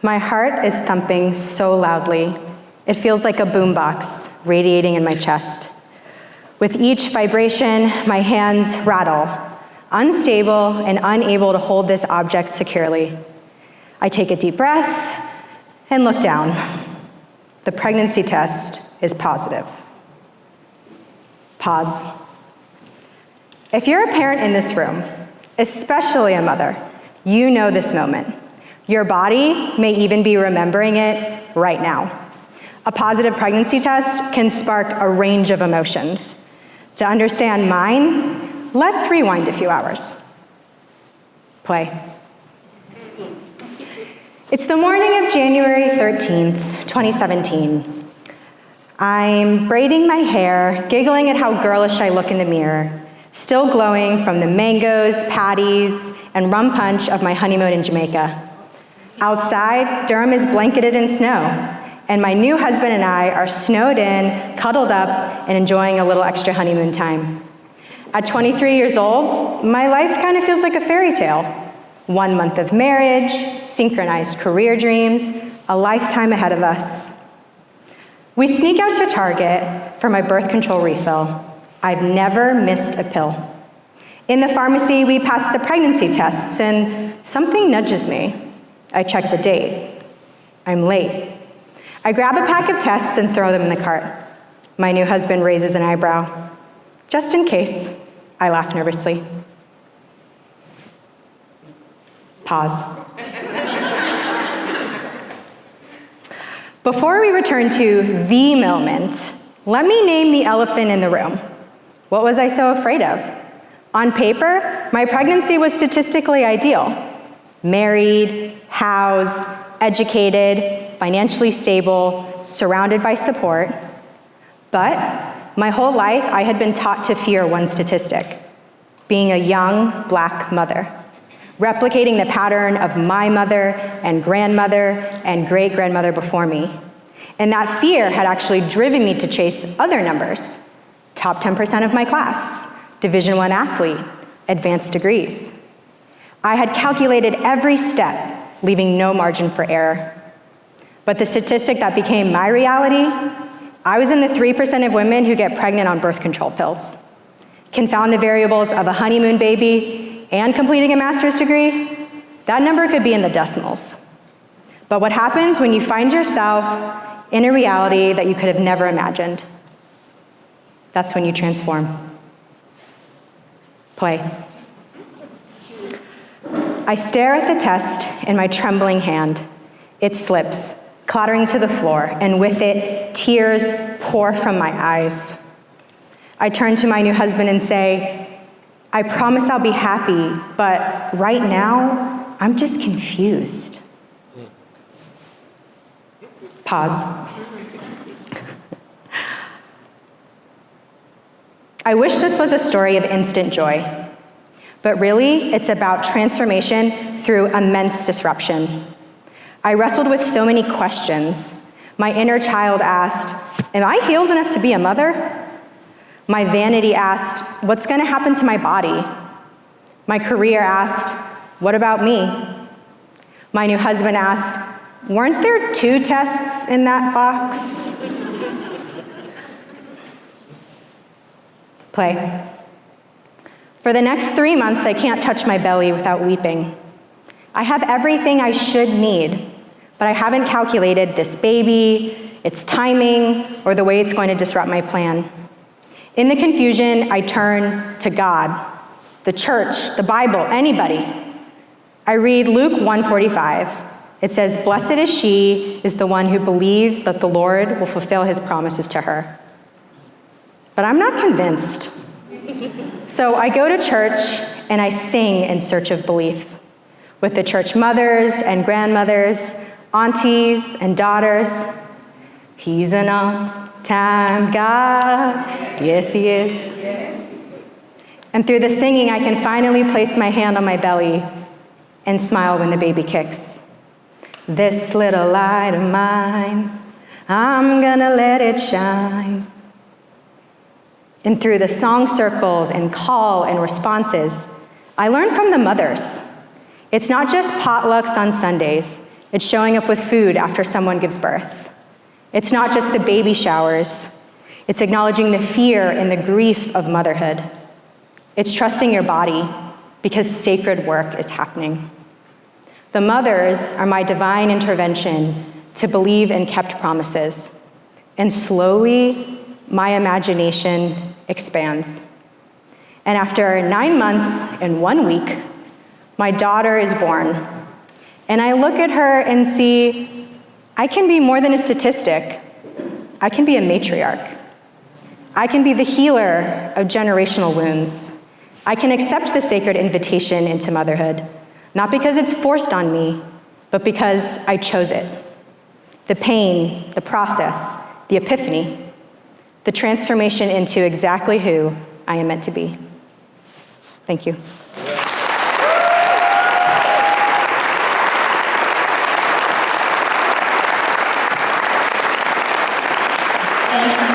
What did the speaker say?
My heart is thumping so loudly. It feels like a boombox radiating in my chest. With each vibration, my hands rattle, unstable and unable to hold this object securely. I take a deep breath and look down. The pregnancy test is positive. Pause. If you're a parent in this room, especially a mother, you know this moment. Your body may even be remembering it right now. A positive pregnancy test can spark a range of emotions. To understand mine, let's rewind a few hours. Play. It's the morning of January 13th, 2017. I'm braiding my hair, giggling at how girlish I look in the mirror, still glowing from the mangoes, patties, and rum punch of my honeymoon in Jamaica. Outside, Durham is blanketed in snow, and my new husband and I are snowed in, cuddled up, and enjoying a little extra honeymoon time. At 23 years old, my life kind of feels like a fairy tale. 1 month of marriage, synchronized career dreams, a lifetime ahead of us. We sneak out to Target for my birth control refill. I've never missed a pill. In the pharmacy, we pass the pregnancy tests, and something nudges me. I check the date. I'm late. I grab a pack of tests and throw them in the cart. My new husband raises an eyebrow. Just in case, I laugh nervously. Pause. Before we return to the moment, let me name the elephant in the room. What was I so afraid of? On paper, my pregnancy was statistically ideal. Married, housed, educated, financially stable, surrounded by support. But my whole life, I had been taught to fear one statistic: being a young Black mother, replicating the pattern of my mother and grandmother and great-grandmother before me. And that fear had actually driven me to chase other numbers: top 10% of my class, Division I athlete, advanced degrees. I had calculated every step, leaving no margin for error. But the statistic that became my reality, I was in the 3% of women who get pregnant on birth control pills. Confound the variables of a honeymoon baby and completing a master's degree, that number could be in the decimals. But what happens when you find yourself in a reality that you could have never imagined? That's when you transform. Play. I stare at the test in my trembling hand. It slips, clattering to the floor, and with it, tears pour from my eyes. I turn to my new husband and say, I promise I'll be happy, but right now, I'm just confused. Pause. I wish this was a story of instant joy. But really, it's about transformation through immense disruption. I wrestled with so many questions. My inner child asked, am I healed enough to be a mother? My vanity asked, what's going to happen to my body? My career asked, what about me? My new husband asked, weren't there 2 tests in that box? Play. For the next 3 months, I can't touch my belly without weeping. I have everything I should need, but I haven't calculated this baby, its timing, or the way it's going to disrupt my plan. In the confusion, I turn to God, the church, the Bible, anybody. I read Luke 1:45. It says, blessed is she is the one who believes that the Lord will fulfill his promises to her. But I'm not convinced. So I go to church and I sing in search of belief with the church mothers and grandmothers, aunties and daughters. He's an on-time God. Yes, he is. And through the singing, I can finally place my hand on my belly and smile when the baby kicks. This little light of mine, I'm gonna let it shine. And through the song circles and call and responses, I learned from the mothers. It's not just potlucks on Sundays. It's showing up with food after someone gives birth. It's not just the baby showers. It's acknowledging the fear and the grief of motherhood. It's trusting your body because sacred work is happening. The mothers are my divine intervention to believe in kept promises. And slowly, my imagination expands. And after 9 months and 1 week, my daughter is born. And I look at her and see, I can be more than a statistic. I can be a matriarch. I can be the healer of generational wounds. I can accept the sacred invitation into motherhood, not because it's forced on me, but because I chose it. The pain, the process, the epiphany, the transformation into exactly who I am meant to be. Thank you.